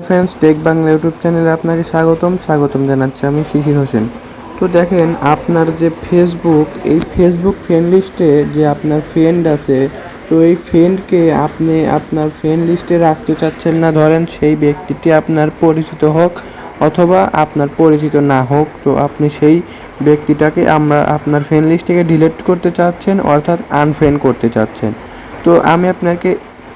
Friends, take Bangla YouTube চ্যানেলে আপনাকে স্বাগতম জানাচ্ছি আমি শিশির হোসেন। তো দেখেন, আপনার যে এই ফেসবুক ফ্রেন্ড লিস্টে যে আপনার ফ্রেন্ড আছে, তো এই ফ্রেন্ডকে আপনি আপনার ফ্রেন্ড লিস্টে রাখতে চাচ্ছেন না। ধরেন সেই ব্যক্তিটি আপনার পরিচিত হোক অথবা আপনার পরিচিত না হোক, তো আপনি সেই ব্যক্তিটাকে আপনার ফ্রেন্ড লিস্ট থেকে ডিলিট করতে চাচ্ছেন, অর্থাৎ আনফ্রেন্ড করতে চাচ্ছেন। তো আমি আপনাকে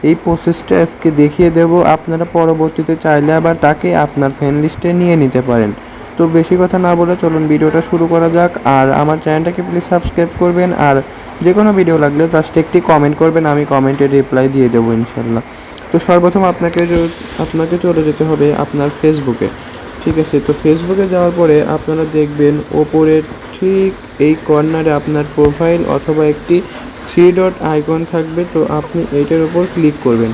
এই প্রসেসটা আজকে দেখিয়ে দেব। আপনারা পরবর্তীতে চাইলে আবার তাকে আপনার ফ্রেন্ড লিস্টে নিয়ে নিতে পারেন। তো বেশি কথা না বলে চলুন ভিডিওটা শুরু করা যাক। আর আমার চ্যানেলটাকে প্লিজ সাবস্ক্রাইব করবেন, আর যে কোনো ভিডিও লাগলে জাস্ট একটি কমেন্ট করবেন, আমি কমেন্টে রিপ্লাই দিয়ে দেবো ইনশাল্লাহ। তো সর্বপ্রথম আপনাকে চলে যেতে হবে আপনার ফেসবুকে। ঠিক আছে, তো ফেসবুকে যাওয়ার পরে আপনারা দেখবেন ওপরে ঠিক এই কর্নারে আপনার প্রোফাইল অথবা একটি 3 ডট আইকন থাকবে। তো আপনি এইটার উপর ক্লিক করবেন।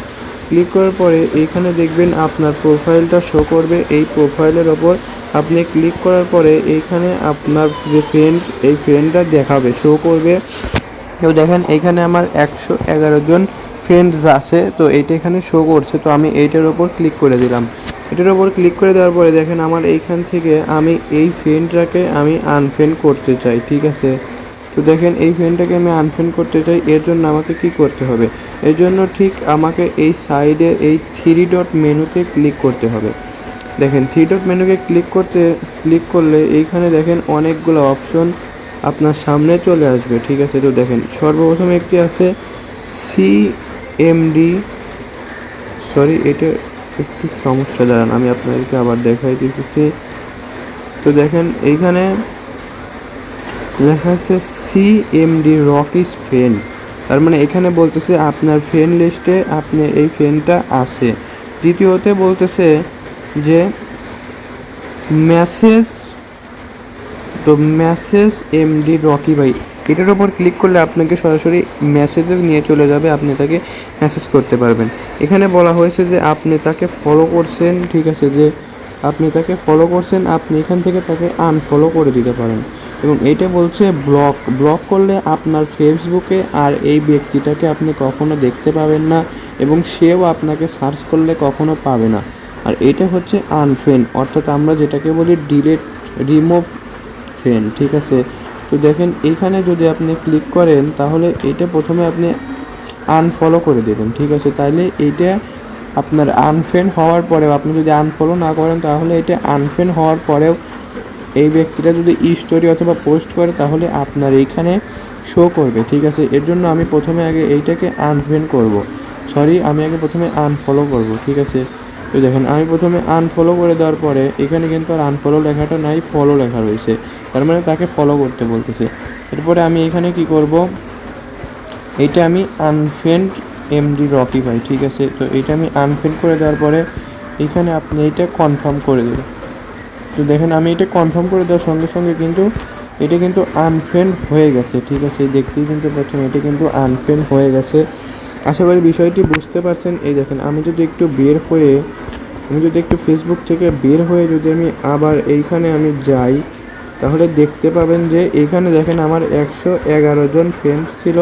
ক্লিক করার পরে এইখানে দেখবেন আপনার প্রোফাইলটা শো করবে। এই প্রোফাইলের ওপর আপনি ক্লিক করার পরে এইখানে আপনার যে এই ফ্রেন্ডটা দেখাবে, শো করবে। তো দেখেন এইখানে আমার 111 জন ফ্রেন্ডস আছে, তো এইটা এখানে শো করছে। তো আমি এইটার ওপর ক্লিক করে দিলাম। এটার ওপর ক্লিক করে দেওয়ার পরে দেখেন আমার এইখান থেকে আমি এই ফ্রেন্ডটাকে আমি আনফ্রেন্ড করতে চাই। ঠিক আছে, তো দেখেন এই ফ্রেন্ডটাকে আমি আনফ্রেন্ড করতে চাই। এর জন্য আমাকে কি করতে হবে? এর জন্য ঠিক আমাকে এই সাইডে এই 3 ডট মেনুতে ক্লিক করতে হবে। দেখেন 3 ডট মেনুকে ক্লিক করলে এইখানে দেখেন অনেকগুলো অপশন আপনার সামনে চলে আসবে। ঠিক আছে, তো দেখেন সর্বপ্রথম একটি আছে সিএমডি, সরি এটা একটু সমস্যা, দাঁড়ান আমি আপনাদেরকে আবার দেখাই দিতেছি। তো দেখেন এইখানে লেখা আছে সিএমডি রকিস ফ্রেন্ড, তার মানে এখানে বলতেছে আপনার ফ্রেন্ড লিস্টে আপনি এই ফ্রেন্ডটা আছে। দ্বিতীয়তে বলতেছে যে মেসেজ, তো মেসেজ এমডি রকি ভাই, এটার ওপর ক্লিক করলে আপনাকে সরাসরি মেসেজে নিয়ে চলে যাবে, আপনি তাকে মেসেজ করতে পারবেন। এখানে বলা হয়েছে যে আপনি তাকে ফলো করছেন। ঠিক আছে, যে আপনি তাকে ফলো করছেন, আপনি এখান থেকে তাকে আনফলো করে দিতে পারেন। এবং এইটা বলছে ব্লক করলে আপনার ফেসবুকে আর এই ব্যক্তিটাকে আপনি কখনো দেখতে পাবেন না, এবং সেও আপনাকে সার্চ করলে কখনো পাবে না। আর এটা হচ্ছে আনফ্রেন্ড, অর্থাৎ আমরা যেটাকে বলি রিমুভ ফ্রেন্ড। ঠিক আছে, তো দেখেন এইখানে যদি আপনি ক্লিক করেন তাহলে এটা প্রথমে আপনি আনফলো করে দেবেন। ঠিক আছে, তাইলে এইটা আপনার আনফ্রেন্ড হওয়ার পরেও, আপনি যদি আনফলো না করেন তাহলে এটা আনফ্রেন্ড হওয়ার পরেও এই ব্যক্তিটা যদি স্টোরি অথবা পোস্ট করে তাহলে আপনার এইখানে শো করবে। ঠিক আছে, এর জন্য আমি প্রথমে আগে এইটাকে আনফ্রেন্ড করব, আমি আগে প্রথমে আনফলো করব। ঠিক আছে, তো দেখেন আমি প্রথমে আনফলো করে দেওয়ার পরে এখানে কিন্তু আর আনফলো লেখাটা নাই, ফলো লেখা রয়েছে, তার মানে তাকে ফলো করতে বলতেছে। এরপরে আমি এখানে কি করব, এইটা আমি আনফ্রেন্ড এমডি রকি ভাই। ঠিক আছে, তো এইটা আমি আনফ্রেন্ড করে দেওয়ার পরে এখানে আপনি এইটা কনফার্ম করে দেবেন। তো দেখেন আমি এটা কনফার্ম করে দেওয়ার সঙ্গে সঙ্গে কিন্তু এটা কিন্তু আনফ্রেন্ড হয়ে গেছে। ঠিক আছে, দেখতেই কিন্তু প্রথমে এটা কিন্তু আনফ্রেন্ড হয়ে গেছে। আশা করি বিষয়টি বুঝতে পারছেন। এই দেখেন আমি যদি একটু ফেসবুক থেকে বের হয়ে যদি আমি আবার এইখানে আমি যাই, তাহলে দেখতে পাবেন যে এইখানে দেখেন আমার 111 জন ফ্রেন্ডস ছিল,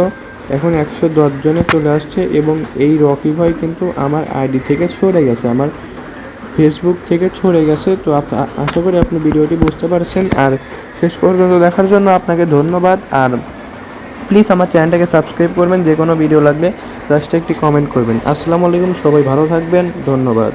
এখন 110 জনে চলে আসছে, এবং এই রকি ভাই কিন্তু আমার আইডি থেকে সরে গেছে, আমার ফেসবুক থেকে সরে গেছে। তো আশা করি আপনি ভিডিওটি বুঝতে পারছেন, আর শেষ পর্যন্ত দেখার জন্য আপনাকে ধন্যবাদ। আর প্লিজ আমার চ্যানেলটাকে সাবস্ক্রাইব করবেন, যে কোনো ভিডিও লাগলে জাস্ট একটি কমেন্ট করবেন। আসসালামু আলাইকুম, সবাই ভালো থাকবেন, ধন্যবাদ।